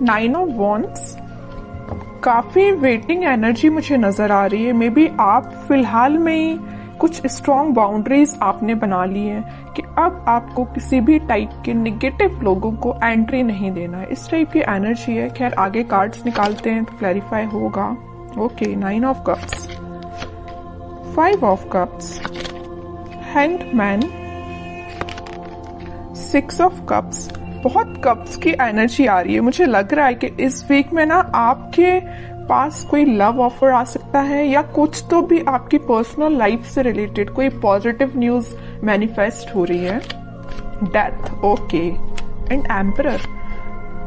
9 of wands, काफी waiting energy मुझे नजर आ रही है। मे बी आप फिलहाल में ही कुछ स्ट्रॉन्ग बाउंड्रीज आपने बना ली है कि अब आपको किसी भी टाइप के निगेटिव लोगों को एंट्री नहीं देना है, इस टाइप की एनर्जी है। खैर आगे कार्ड्स निकालते हैं तो क्लैरिफाई होगा। Okay, 9 of cups, 5 of cups, hanged man, 6 of cups. बहुत कप्स की एनर्जी आ रही है। मुझे लग रहा है कि इस वीक में ना आपके पास कोई लव ऑफर आ सकता है या कुछ तो भी आपकी पर्सनल लाइफ से रिलेटेड कोई पॉजिटिव न्यूज मैनिफेस्ट हो रही है। डेथ, ओके, एंड एम्परर,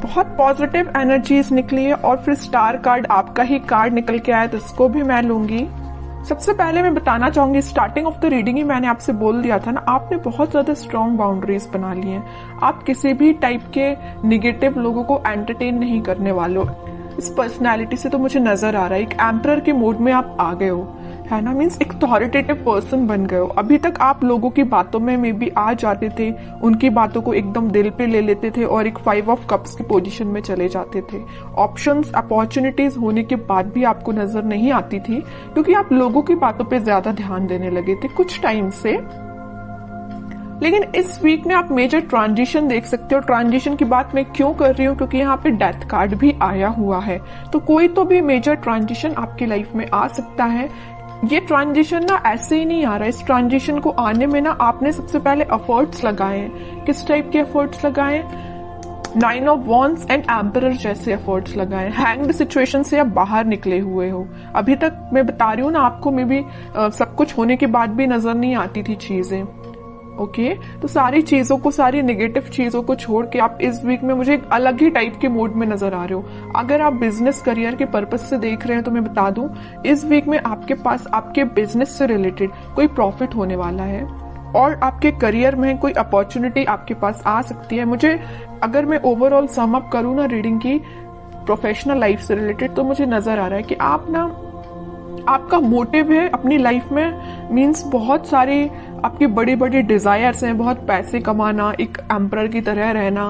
बहुत पॉजिटिव एनर्जीज निकली है। और फिर स्टार कार्ड, आपका ही कार्ड निकल के आया तो इसको भी मैं लूंगी। सबसे पहले मैं बताना चाहूंगी, स्टार्टिंग ऑफ द रीडिंग ही मैंने आपसे बोल दिया था ना, आपने बहुत ज्यादा स्ट्रॉन्ग बाउंड्रीज बना ली हैं। आप किसी भी टाइप के निगेटिव लोगों को एंटरटेन नहीं करने वाले हो। इस पर्सनैलिटी से तो मुझे नजर आ रहा है एक एम्परर के मोड में आप आ गए हो, है ना। मीन्स एक अथॉरिटेटिव पर्सन बन गए हो। अभी तक आप लोगों की बातों में मे बी आ जाते थे, उनकी बातों को एकदम दिल पे ले लेते थे और एक 5 ऑफ कप्स की पोजीशन में चले जाते थे। ऑप्शंस, अपॉर्चुनिटीज होने के बाद भी आपको नजर नहीं आती थी क्योंकि आप लोगों की बातों पे ज्यादा ध्यान देने लगे थे कुछ टाइम से। लेकिन इस वीक में आप मेजर ट्रांजिशन देख सकते हो। ट्रांजिशन की बात मैं क्यों कर रही हूँ, क्योंकि यहाँ पे डेथ कार्ड भी आया हुआ है। तो कोई तो भी मेजर ट्रांजिशन आपकी लाइफ में आ सकता है। ये ट्रांजिशन ना ऐसे ही नहीं आ रहा है। इस ट्रांजिशन को आने में ना आपने सबसे पहले एफर्ट्स लगाए हैं। किस टाइप के एफर्ट्स लगाए? 9 ऑफ वॉन्ड्स एंड एम्परर जैसे एफर्ट्स लगाए। हैंग्ड सिचुएशन से आप बाहर निकले हुए हो। अभी तक मैं बता रही हूँ ना आपको, मे बी सब कुछ होने के बाद भी नजर नहीं आती थी चीजें। ओके, तो सारी चीजों को, सारी नेगेटिव चीजों को छोड़ के आप इस वीक में मुझे एक अलग ही टाइप के मूड में नजर आ रहे हो। अगर आप बिजनेस करियर के पर्पस से देख रहे हैं तो मैं बता दूं, इस वीक में आपके पास आपके बिजनेस से रिलेटेड कोई प्रॉफिट होने वाला है और आपके करियर में कोई अपॉर्चुनिटी आपके पास आ सकती है। मुझे, अगर मैं ओवरऑल सम अप करूं ना रीडिंग की प्रोफेशनल लाइफ से रिलेटेड, तो मुझे नजर आ रहा है कि आप ना, आपका मोटिव है अपनी लाइफ में, मीन्स बहुत सारे आपके बड़े बड़े डिजायर्स हैं। बहुत पैसे कमाना, एक एम्परर की तरह रहना,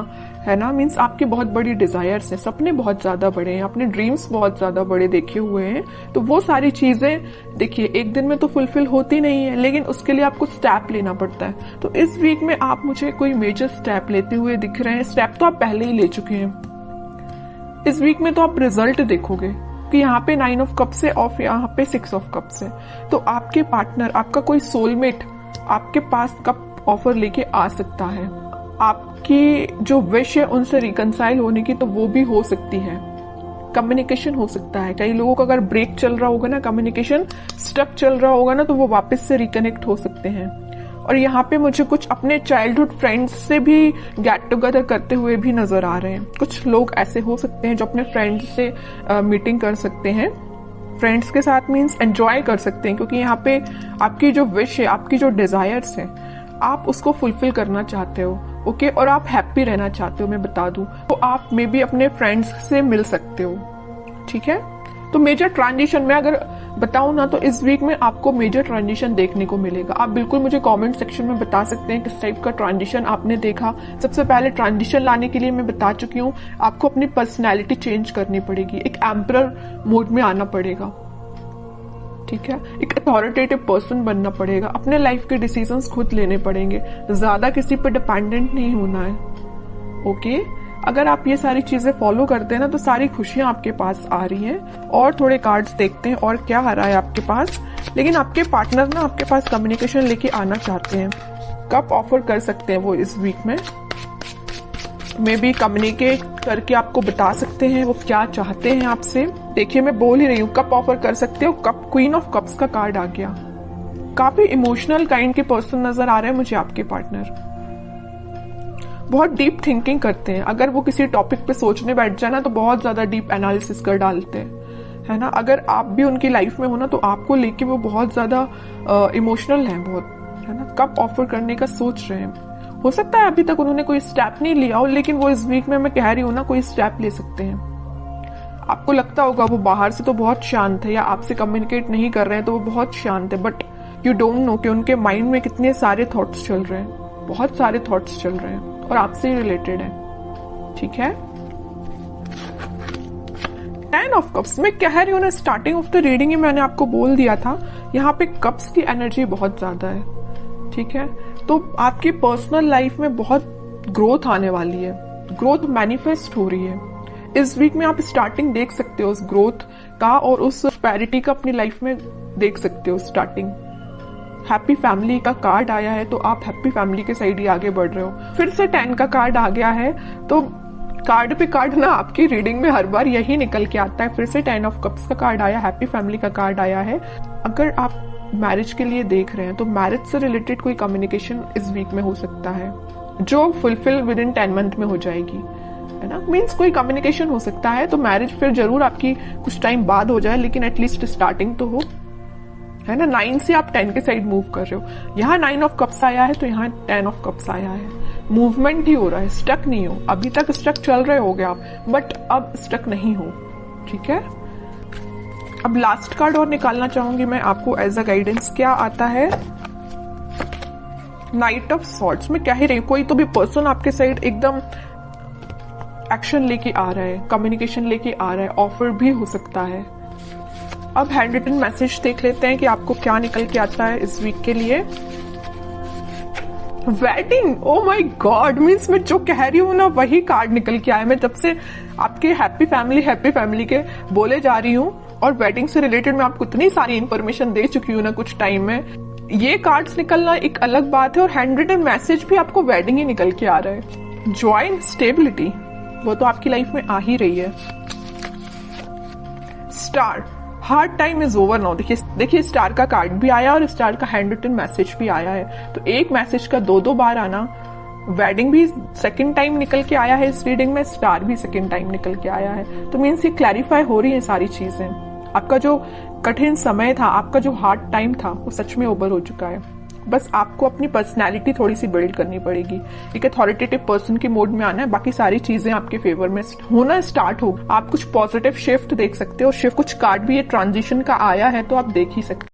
है ना। मीन्स आपके बहुत बड़ी डिजायर्स हैं, सपने बहुत ज्यादा बड़े हैं, अपने ड्रीम्स बहुत ज्यादा बड़े देखे हुए हैं। तो वो सारी चीजें देखिए एक दिन में तो फुलफिल होती नहीं है, लेकिन उसके लिए आपको स्टेप लेना पड़ता है। तो इस वीक में आप मुझे कोई मेजर स्टेप लेते हुए दिख रहे हैं। स्टेप तो आप पहले ही ले चुके हैं। इस वीक में तो आप रिजल्ट देखोगे कि यहाँ पे 9 ऑफ कप्स है और यहाँ पे 6 ऑफ कप्स है। तो आपके पार्टनर, आपका कोई सोलमेट आपके पास कप ऑफर लेके आ सकता है। आपकी जो विश है उनसे रिकंसाइल होने की, तो वो भी हो सकती है। कम्युनिकेशन हो सकता है। कई लोगों का अगर ब्रेक चल रहा होगा ना, कम्युनिकेशन स्टक चल रहा होगा ना, तो वो वापस से रिकनेक्ट हो सकते हैं। और यहाँ पे मुझे कुछ अपने चाइल्डहुड फ्रेंड्स से भी गेट टुगेदर करते हुए भी नजर आ रहे हैं। कुछ लोग ऐसे हो सकते हैं जो अपने फ्रेंड्स से मीटिंग कर सकते हैं। फ्रेंड्स के साथ मीन्स एंजॉय कर सकते हैं, क्योंकि यहाँ पे आपकी जो विश है, आपकी जो डिजायर्स है, आप उसको फुलफिल करना चाहते हो। ओके, और आप हैप्पी रहना चाहते हो, मैं बता दूं। तो आप मे बी अपने फ्रेंड्स से मिल सकते हो। ठीक है, तो मेजर ट्रांजिशन में अगर बताऊं ना, तो इस वीक में आपको मेजर ट्रांजिशन देखने को मिलेगा। आप बिल्कुल मुझे कमेंट सेक्शन में बता सकते हैं किस टाइप का ट्रांजिशन आपने देखा। सबसे पहले ट्रांजिशन लाने के लिए मैं बता चुकी हूँ, आपको अपनी पर्सनैलिटी चेंज करनी पड़ेगी, एक एम्परर मोड में आना पड़ेगा। ठीक है, एक अथॉरिटेटिव पर्सन बनना पड़ेगा। अपने लाइफ के डिसीजंस खुद लेने पड़ेंगे, ज्यादा किसी पर डिपेंडेंट नहीं होना है। ओके, अगर आप ये सारी चीजें फॉलो करते हैं ना, तो सारी खुशियां आपके पास आ रही हैं। और थोड़े कार्ड्स देखते हैं और क्या आ रहा है आपके पास। लेकिन आपके पार्टनर ना आपके पास कम्युनिकेशन लेके आना चाहते हैं। कब ऑफर कर सकते हैं वो इस वीक में, मे बी कम्युनिकेट करके आपको बता सकते हैं वो क्या चाहते हैं आपसे। देखिए मैं बोल ही रही हूँ, कब ऑफर कर सकते हो। कप, क्वीन ऑफ कप्स का कार्ड आ गया। काफी इमोशनल काइंड के पर्सन नजर आ रहे हैं मुझे आपके पार्टनर। बहुत डीप थिंकिंग करते हैं। अगर वो किसी टॉपिक पे सोचने बैठ जाए ना, तो बहुत ज्यादा डीप एनालिसिस कर डालते हैं, है ना। अगर आप भी उनकी लाइफ में हो ना, तो आपको लेके वो बहुत ज्यादा इमोशनल है, बहुत, है ना। कब ऑफर करने का सोच रहे हैं। हो सकता है अभी तक उन्होंने कोई स्टेप नहीं लिया हो, लेकिन वो इस वीक में, मैं कह रही हूँ ना, कोई स्टेप ले सकते हैं। आपको लगता होगा वो बाहर से तो बहुत शांत है, या आपसे कम्युनिकेट नहीं कर रहे हैं तो वो बहुत शांत है, बट यू डोंट नो कि उनके माइंड में कितने सारे थॉट्स चल रहे हैं। बहुत सारे थॉट्स चल रहे हैं और आपसे ही रिलेटेड है। ठीक है, 10 ऑफ कप्स, मैं कह रही हूँ ना, स्टार्टिंग ऑफ द रीडिंग ही मैंने आपको बोल दिया था, यहाँ पे कप्स की एनर्जी बहुत ज्यादा है, ठीक है। तो आपकी पर्सनल लाइफ में बहुत ग्रोथ आने वाली है, ग्रोथ मैनिफेस्ट हो रही है। इस वीक में आप स्टार्टिंग देख सकते हो उस ग्रोथ का और उस प्रॉस्पेरिटी का अपनी लाइफ में देख सकते हो स्टार्टिंग। हैप्पी फैमिली का कार्ड आया है, तो आप हैप्पी फैमिली के साइड ही आगे बढ़ रहे हो। फिर से 10 का कार्ड आ गया है, तो कार्ड पे कार्ड ना आपकी रीडिंग में हर बार यही निकल के आता है। फिर से 10 ऑफ कप्स का कार्ड आया, हैप्पी फैमिली का कार्ड आया है। अगर आप मैरिज के लिए देख रहे हैं तो मैरिज से रिलेटेड कोई कम्युनिकेशन इस वीक में हो सकता है जो फुलफिल विद इन 10 मंथ में हो जाएगी, है ना। मीन्स कोई कम्युनिकेशन हो सकता है, तो मैरिज फिर जरूर आपकी कुछ टाइम बाद हो जाए, लेकिन एटलीस्ट स्टार्टिंग तो हो, है ना। 9 से आप 10 के साइड मूव कर रहे हो। यहाँ 9 ऑफ कप्स आया है, तो यहाँ 10 ऑफ कप्स आया है। मूवमेंट ही हो रहा है, स्टक नहीं हो। अभी तक स्टक चल रहे होगे आप, बट अब स्टक नहीं हो, ठीक है। अब लास्ट कार्ड और निकालना चाहूंगी मैं आपको एज अ गाइडेंस। क्या आता है? Night of swords. मैं कह ही रही हूं, कोई तो भी पर्सन आपके साइड एकदम एक्शन लेके आ रहा है, कम्युनिकेशन लेके आ रहा है, ऑफर भी हो सकता है। अब हैंड रिटन मैसेज देख लेते हैं कि आपको क्या निकल के आता है इस वीक के लिए। Wedding, oh my God, means मैं जो कह रही हूँ ना वही कार्ड निकल के आया। मैं जब से आपके हैप्पी फैमिली के बोले जा रही हूँ और वेडिंग से रिलेटेड मैं आपको इतनी सारी इंफॉर्मेशन दे चुकी हूँ ना कुछ टाइम में। ये कार्ड्स निकलना एक अलग बात है, और हैंड रिटन मैसेज भी आपको वेडिंग ही निकल के आ रहा है। जॉय, स्टेबिलिटी, वो तो आपकी लाइफ में आ ही रही है। Star, hard time is over now. देखिए स्टार का कार्ड भी आया और स्टार का हैंड रिटन मैसेज भी आया है, तो एक मैसेज का दो बार आना। वेडिंग भी सेकंड टाइम निकल के आया है इस रीडिंग में, स्टार भी सेकंड टाइम निकल के आया है। तो मीन्स ये क्लैरिफाई हो रही है सारी चीजें। आपका जो कठिन समय था, आपका जो हार्ड टाइम था, वो सच में ओवर हो चुका है। बस आपको अपनी पर्सनैलिटी थोड़ी सी बिल्ड करनी पड़ेगी, एक अथॉरिटेटिव पर्सन की मोड में आना है। बाकी सारी चीजें आपके फेवर में होना स्टार्ट हो। आप कुछ पॉजिटिव शिफ्ट देख सकते हो। शिफ्ट कुछ कार्ड भी ये ट्रांजिशन का आया है, तो आप देख ही सकते